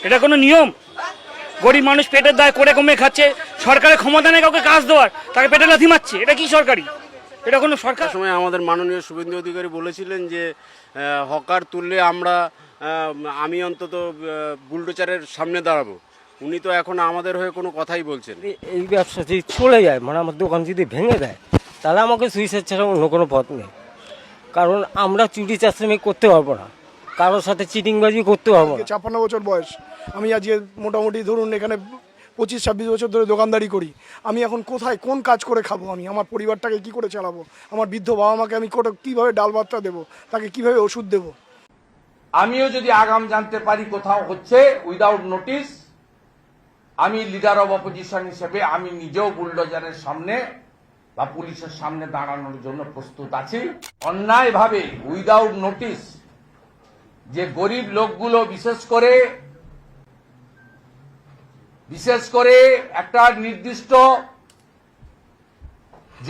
এটা কোনো নিয়ম? গরিব মানুষ পেটের দায় করে কমে খাচ্ছে, সরকারের ক্ষমতা নেই কাউকে কাজ দেওয়ার, তাকে পেটে লাথি মারছে। এটা কি সরকারি? এটা কোনো সরকার? সময় আমাদের মাননীয় শুভেন্দু অধিকারী বলেছিলেন যে হকার তুললে আমি অন্তত বুলডোজারের সামনে দাঁড়াবো। উনি তো এখন আমাদের হয়ে কোনো কথাই বলছেন। এই ব্যবসা যদি চলে যায়, মানে আমার দোকান যদি ভেঙে দেয়, তাহলে আমাকে সুইসাইড ছাড়া অন্য কোনো পথ নেই। কারণ আমরা চুরি চাষামি করতে পারবো না, কারোর সাথে চিটিংবাজি করতে পারবো না। 56 বছর বয়স, আমি আজকে মোটামুটি ধরুন এখানে 25-26 বছর ধরে দোকানদারি করি। আমি এখন কোথায় কোন কাজ করে খাবো? আমি আমার পরিবারটাকে কি করে চালাবো? আমার বৃদ্ধ বাবা মাকে আমি কীভাবে ডাল ভাতটা দেবো? তাকে কিভাবে ওষুধ দেবো? আমিও যদি আগাম জানতে পারি কোথাও হচ্ছে উইদাউট নোটিস, আমি লিডার অব অপোজিশন হিসেবে আমি নিজেও বুলডোজারের সামনে বা পুলিশের সামনে দাঁড়ানোর জন্য প্রস্তুত আছি। অন্যায়ভাবে উইদাউট নোটিস যে গরিব লোকগুলো বিশেষ করে একটা নির্দিষ্ট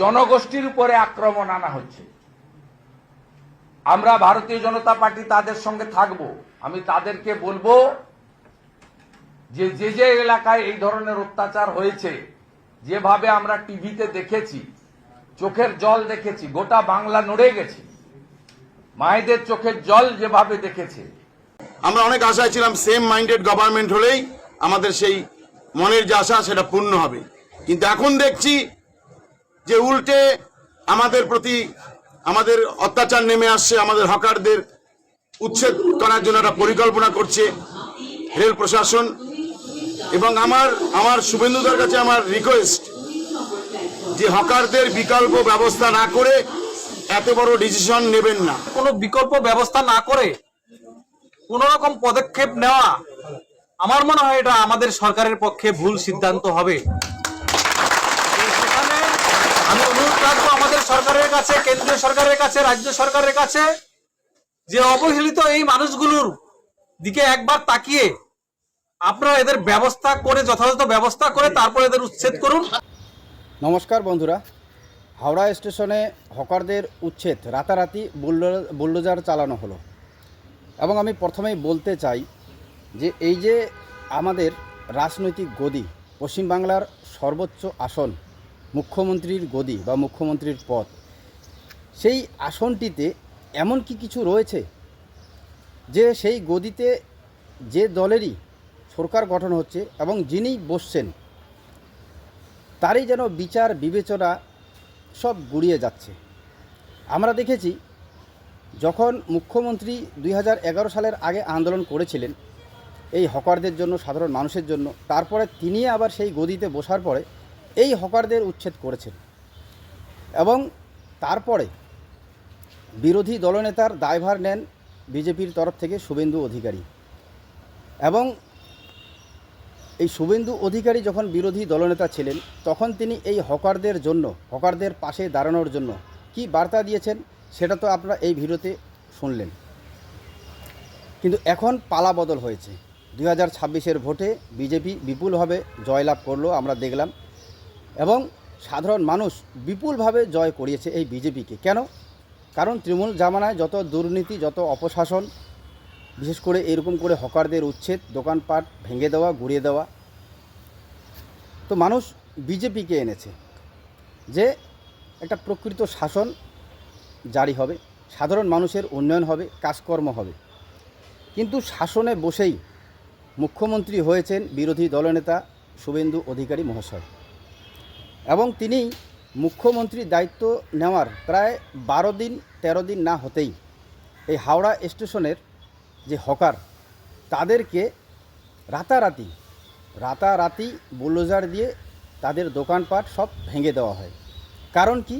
জনগোষ্ঠীর উপরে আক্রমণ আনা হচ্ছে, আমরা ভারতীয় জনতা পার্টি তাদের সঙ্গে থাকব। আমি তাদেরকে বলবো যে যে এলাকায় এই ধরনের অত্যাচার হয়েছে, যেভাবে আমরা টিভিতে দেখেছি, চোখের জল দেখেছি, গোটা বাংলা নড়ে গেছে, মায়েদের চোখের জল যেভাবে দেখেছে। আমরা অনেক আশায় ছিলাম সেম মাইন্ডেড গভর্নমেন্ট হলেই আমাদের সেই মনের যে আশা সেটা পূর্ণ হবে, কিন্তু এখন দেখছি যে উল্টে আমাদের প্রতি আমাদের অত্যাচার নেমে আসছে। আমাদের হকারদের উচ্ছেদ করার জন্য একটা পরিকল্পনা করছে রেল প্রশাসন। এবং আমার শুভেন্দুদার কাছে আমার রিকোয়েস্ট যে হকারদের বিকল্প ব্যবস্থা না করে এত বড় ডিসিশন নেবেন না। কোনো বিকল্প ব্যবস্থা না করে কোন রকম পদক্ষেপ নেওয়া, আমার মনে হয় এটা আমাদের সরকারের পক্ষে ভুল সিদ্ধান্ত হবে। সেখানে আমি অনুরোধ রাখবো আমাদের সরকারের কাছে, কেন্দ্রীয় সরকারের কাছে, রাজ্য সরকারের কাছে, যে অবহেলিত এই মানুষগুলোর দিকে একবার তাকিয়ে আপনারা এদের ব্যবস্থা করে, যথাযথ ব্যবস্থা করে তারপর এদের উচ্ছেদ করুন। নমস্কার বন্ধুরা, হাওড়া স্টেশনে হকারদের উচ্ছেদ রাতারাতি বুলডোজার চালানো হলো। এবং আমি প্রথমেই বলতে চাই যে এই যে আমাদের রাজনৈতিক গদি, পশ্চিমবাংলার সর্বোচ্চ আসন, মুখ্যমন্ত্রীর গদি বা মুখ্যমন্ত্রীর পদ, সেই আসনটিতে এমন কি কিছু রয়েছে যে সেই গদিতে যে দলেরই সরকার গঠন হচ্ছে এবং যিনি বসছেন তারই যেন বিচার বিবেচনা সব গুড়িয়ে যাচ্ছে। আমরা দেখেছি যখন মুখ্যমন্ত্রী 2011 সালের আগে আন্দোলন করেছিলেন এই হকারদের জন্য, সাধারণ মানুষের জন্য, তারপরে তিনি আবার সেই গদিতে বসার পরে এই হকারদের উচ্ছেদ করেছেন। এবং তারপরে বিরোধী দলনেতার দায়ভার নেন বিজেপির তরফ থেকে শুভেন্দু অধিকারী। এবং এই শুভেন্দু অধিকারী যখন বিরোধী দলনেতা ছিলেন তখন তিনি এই হকারদের জন্য, হকারদের পাশে দাঁড়ানোর জন্য কি বার্তা দিয়েছেন সেটা তো আপনারা এই ভিডিওতে শুনলেন। কিন্তু এখন পালা বদল হয়েছে। 2026-এর ভোটে বিজেপি বিপুলভাবে জয়লাভ করলো, আমরা দেখলাম। এবং সাধারণ মানুষ বিপুলভাবে জয় করিয়েছে এই বিজেপিকে। কেন? কারণ তৃণমূল জামানায় যত দুর্নীতি, যত অপশাসন, বিশেষ করে এরকম করে হকারদের উচ্ছেদ, দোকানপাট ভেঙে দেওয়া, গুড়িয়ে দেওয়া, তো মানুষ বিজেপিকে এনেছে যে একটা প্রকৃত শাসন জারি হবে, সাধারণ মানুষের উন্নয়ন হবে, কাজকর্ম হবে। কিন্তু শাসনে বসেই মুখ্যমন্ত্রী হয়েছেন বিরোধী দলনেতা শুভেন্দু অধিকারী মহাশয়। এবং তিনি মুখ্যমন্ত্রীর দায়িত্ব নেওয়ার প্রায় 13 দিন না হতেই এই হাওড়া স্টেশনের যে হকার, তাদেরকে রাতারাতি বুলডোজার দিয়ে তাদের দোকানপাট সব ভেঙে দেওয়া হয়। কারণ কি?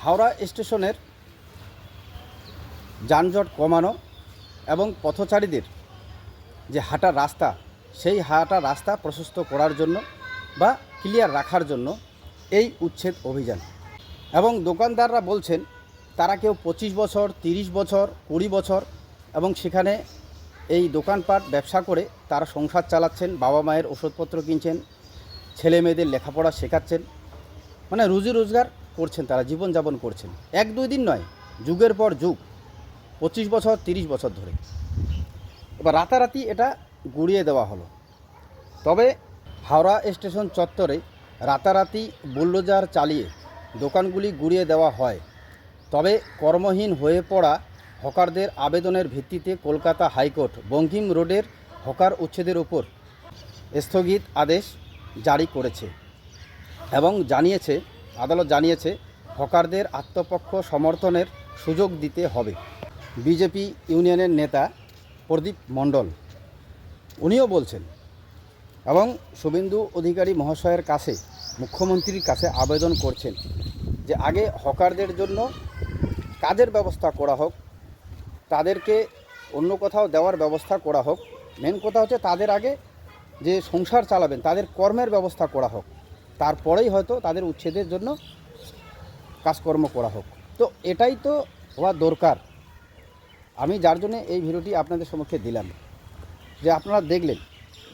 হাওড়া স্টেশনের যানজট কমানো এবং পথচারীদের যে হাঁটার রাস্তা, সেই হাঁটার রাস্তা প্রশস্ত করার জন্য বা ক্লিয়ার রাখার জন্য এই উচ্ছেদ অভিযান। এবং দোকানদাররা বলছেন তারা কেউ 25 বছর, 30 বছর, 20 বছর এবং সেখানে এই দোকানপাট ব্যবসা করে তারা সংসার চালাচ্ছেন, বাবা মায়ের ওষুধপত্র কিনছেন, ছেলে মেয়েদের লেখাপড়া শেখাচ্ছেন, মানে রুজি রোজগার করছেন, তারা জীবনযাপন করছেন। 1-2 দিন নয়, যুগের পর যুগ, 25 বছর, 30 বছর ধরে। এবার রাতারাতি এটা গুড়িয়ে দেওয়া হলো। তবে হাওড়া স্টেশন চত্বরে রাতারাতি বুলডোজার চালিয়ে দোকানগুলি গুড়িয়ে দেওয়া হয়। তবে কর্মহীন হয়ে পড়া হকারদের আবেদনের ভিত্তিতে কলকাতা হাইকোর্ট বঙ্কিম রোডের হকার উচ্ছেদের উপর স্থগিত আদেশ জারি করেছে এবং আদালত জানিয়েছে হকারদের আত্মপক্ষ সমর্থনের সুযোগ দিতে হবে। বিজেপি ইউনিয়নের নেতা প্রদীপ মণ্ডল উনিও বলছেন এবং শুভেন্দু অধিকারী মহাশয়ের কাছে, মুখ্যমন্ত্রীর কাছে আবেদন করছেন যে আগে হকারদের জন্য কাজের ব্যবস্থা করা হোক, তাদেরকে অন্য কোথাও দেওয়ার ব্যবস্থা করা হোক। মেন কথা হচ্ছে তাদের আগে যে সংসার চালাবেন তাদের কর্মের ব্যবস্থা করা হোক, তারপরেই হয়তো তাদের উচ্ছেদের জন্য কাজকর্ম করা হোক। তো এটাই তো হওয়া দরকার। আমি যার জন্য এই ভিডিওটি আপনাদের সম্মুখে দিলাম যে আপনারা দেখলেন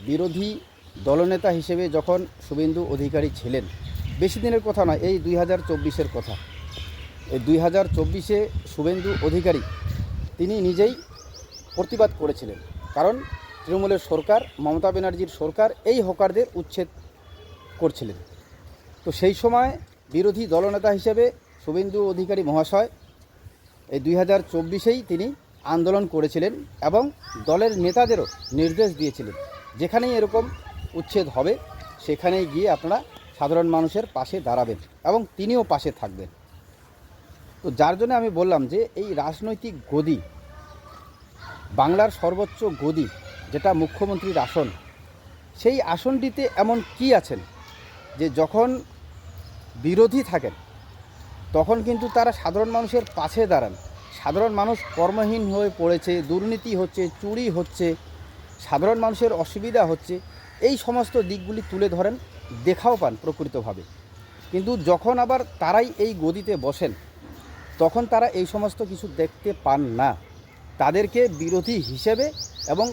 বিরোধী দলনেতা হিসেবে যখন শুভেন্দু অধিকারী ছিলেন, বেশি দিনের কথা নয়, এই 2024-এর কথা। এই 2024-এ শুভেন্দু অধিকারী তিনি নিজেই প্রতিবাদ করেছিলেন, কারণ তৃণমূলের সরকার, মমতা ব্যানার্জির সরকার এই হকারদের উচ্ছেদ করছিলেন। তো সেই সময় বিরোধী দলনেতা হিসেবে শুভেন্দু অধিকারী মহাশয় এই 2024-এই তিনি আন্দোলন করেছিলেন এবং দলের নেতাদেরও নির্দেশ দিয়েছিলেন যেখানেই এরকম উচ্ছেদ হবে সেখানেই গিয়ে আপনারা সাধারণ মানুষের পাশে দাঁড়াবেন এবং তিনিও পাশে থাকবেন। তো যার জন্য আমি বললাম যে এই রাজনৈতিক গদি, বাংলার সর্বোচ্চ গদি যেটা মুখ্যমন্ত্রীর আসন, সেই আসনটিতে এমন কি আছেন যে যখন বিরোধী থাকেন তখন কিন্তু তারা সাধারণ মানুষের পাশে দাঁড়ান। সাধারণ মানুষ কর্মহীন হয়ে পড়েছে, দুর্নীতি হচ্ছে, চুরি হচ্ছে, সাধারণ মানুষের অসুবিধা হচ্ছে, এই সমস্ত দিকগুলি তুলে ধরেন, দেখাও পান প্রকৃতভাবে। কিন্তু যখন আবার তারাই এই গদিতে বসেন তখন তারা এই সমস্ত কিছু দেখতে পান না। তাদেরকে বিরোধী হিসেবে এবং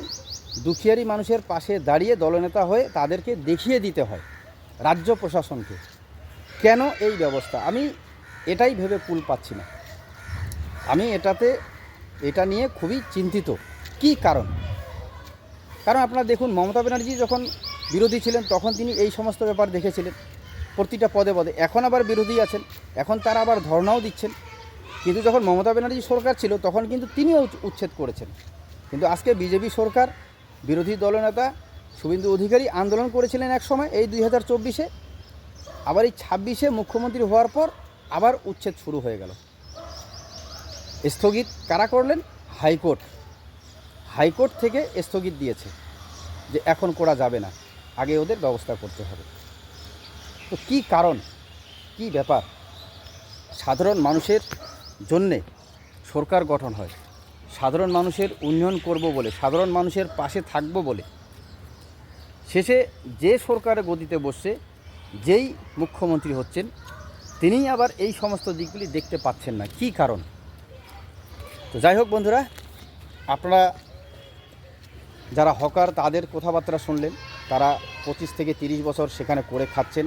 দুখিয়ারি মানুষের পাশে দাঁড়িয়ে দলনেতা হয়ে তাদেরকে দেখিয়ে দিতে হয় রাজ্য প্রশাসনকে। কেন এই ব্যবস্থা? আমি এটাই ভেবে কুল পাচ্ছি না। আমি এটা নিয়ে খুবই চিন্তিত। কি কারণ? কারণ আপনারা দেখুন, মমতা ব্যানার্জি যখন বিরোধী ছিলেন তখন তিনি এই সমস্ত ব্যাপার দেখেছিলেন প্রতিটা পদে পদে। এখন আবার বিরোধী আছেন, এখন তারা আবার ধর্ণাও দিচ্ছেন। কিন্তু যখন মমতা ব্যানার্জি সরকার ছিল তখন কিন্তু তিনিও উচ্ছেদ করেছেন। কিন্তু আজকে বিজেপি সরকার, বিরোধী দলনেতা শুভেন্দু অধিকারী আন্দোলন করেছিলেন এক সময় এই 2024-এ, আবার এই 26-এ মুখ্যমন্ত্রী হওয়ার পর আবার উচ্ছেদ শুরু হয়ে গেল। স্থগিত কারা করলেন? হাইকোর্ট থেকে স্থগিত দিয়েছে যে এখন করা যাবে না, আগে ওদের ব্যবস্থা করতে হবে। তো কি কারণ, কি ব্যাপার? সাধারণ মানুষের জন্যে সরকার গঠন হয়, সাধারণ মানুষের উন্নয়ন করব বলে, সাধারণ মানুষের পাশে থাকব বলে, শেষে যে সরকারের গদিতে বসছে, যেই মুখ্যমন্ত্রী হচ্ছেন, তিনিই আবার এই সমস্ত দিকগুলি দেখতে পাচ্ছেন না। কি কারণ? তো যাই হোক বন্ধুরা, আপনারা যারা হকার তাদের কথাবার্তা শুনলেন, তারা 25 থেকে 30 বছর সেখানে করে খাচ্ছেন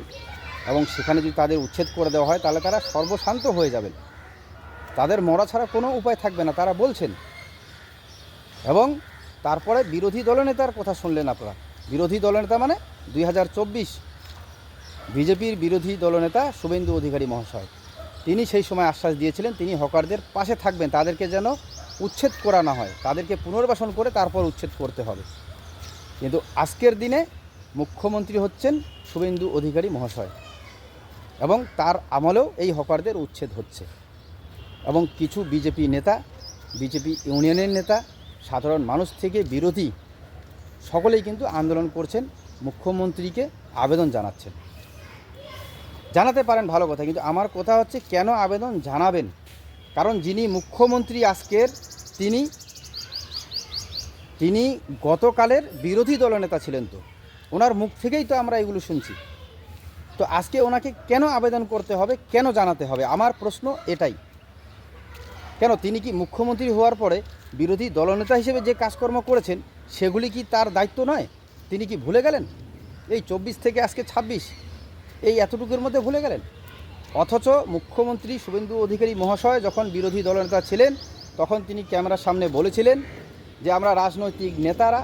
এবং সেখানে যদি তাদের উচ্ছেদ করে দেওয়া হয় তাহলে তারা সর্বশান্ত হয়ে যাবেন, তাদের মরা ছাড়া কোনো উপায় থাকবে না, তারা বলছেন। এবং তারপরে বিরোধী দলনেতার কথা শুনলেন আপনারা। বিরোধী দলনেতা মানে 2024 বিজেপির বিরোধী দলনেতা শুভেন্দু অধিকারী মহাশয়, তিনি সেই সময় আশ্বাস দিয়েছিলেন তিনি হকারদের পাশে থাকবেন, তাদেরকে যেন উচ্ছেদ করা না হয়, তাদেরকে পুনর্বাসন করে তারপর উচ্ছেদ করতে হবে। কিন্তু আজকের দিনে মুখ্যমন্ত্রী হচ্ছেন শুভেন্দু অধিকারী মহাশয় এবং তার আমলেও এই হকারদের উচ্ছেদ হচ্ছে। এবং কিছু বিজেপি নেতা, বিজেপি ইউনিয়নের নেতা, সাধারণ মানুষ থেকে বিরোধী সকলেই কিন্তু আন্দোলন করছেন, মুখ্যমন্ত্রীকে আবেদন জানাচ্ছেন। জানাতে পারেন, ভালো কথা, কিন্তু আমার কথা হচ্ছে কেন আবেদন জানাবেন? কারণ যিনি মুখ্যমন্ত্রী আজকের, তিনি গতকালের বিরোধী দলনেতা ছিলেন। তো ওনার মুখ থেকেই তো আমরা এগুলো শুনছি। তো আজকে ওনাকে কেন আবেদন করতে হবে, কেন জানাতে হবে? আমার প্রশ্ন এটাই। কেন? তিনি কি মুখ্যমন্ত্রী হওয়ার পরে বিরোধী দলনেতা হিসেবে যে কাজকর্ম করেছেন সেগুলি কি তার দায়িত্ব নয়? তিনি কি ভুলে গেলেন? এই 24 থেকে আজকে 26, এই এতটুকুর মধ্যে ভুলে গেলেন? অথচ মুখ্যমন্ত্রী শুভেন্দু অধিকারী মহাশয় যখন বিরোধী দলনেতা ছিলেন তখন তিনি ক্যামেরার সামনে বলেছিলেন যে আমরা রাজনৈতিক নেতারা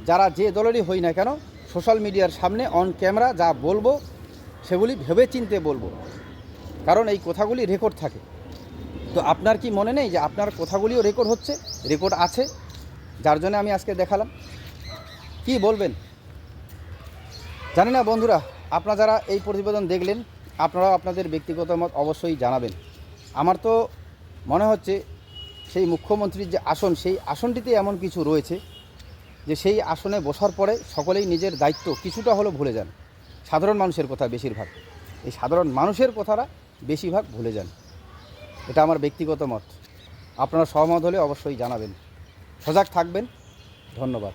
যারা যে দলেরই হই না কেন সোশ্যাল মিডিয়ার সামনে অন ক্যামেরা যা বলবো সেগুলি ভেবে চিন্তে বলবো, কারণ এই কথাগুলি রেকর্ড থাকে। তো আপনার কি মনে নেই যে আপনার কথাগুলিও রেকর্ড হচ্ছে, রেকর্ড আছে, যার জন্য আমি আজকে দেখালাম? কি বলবেন জানি না বন্ধুরা। আপনারা যারা এই প্রতিবেদন দেখলেন আপনারাও আপনাদের ব্যক্তিগত মত অবশ্যই জানাবেন। আমার তো মনে হচ্ছে সেই মুখ্যমন্ত্রীর যে আসন, সেই আসনটিতে এমন কিছু রয়েছে যে সেই আসনে বসার পরে সকলেই নিজের দায়িত্ব কিছুটা হলেও ভুলে যান। সাধারণ মানুষের কথা বেশিরভাগ, এই সাধারণ মানুষের কথাটা বেশিরভাগ ভুলে যান। এটা আমার ব্যক্তিগত মত। আপনারা সহমত হলে অবশ্যই জানাবেন। সজাগ থাকবেন। ধন্যবাদ।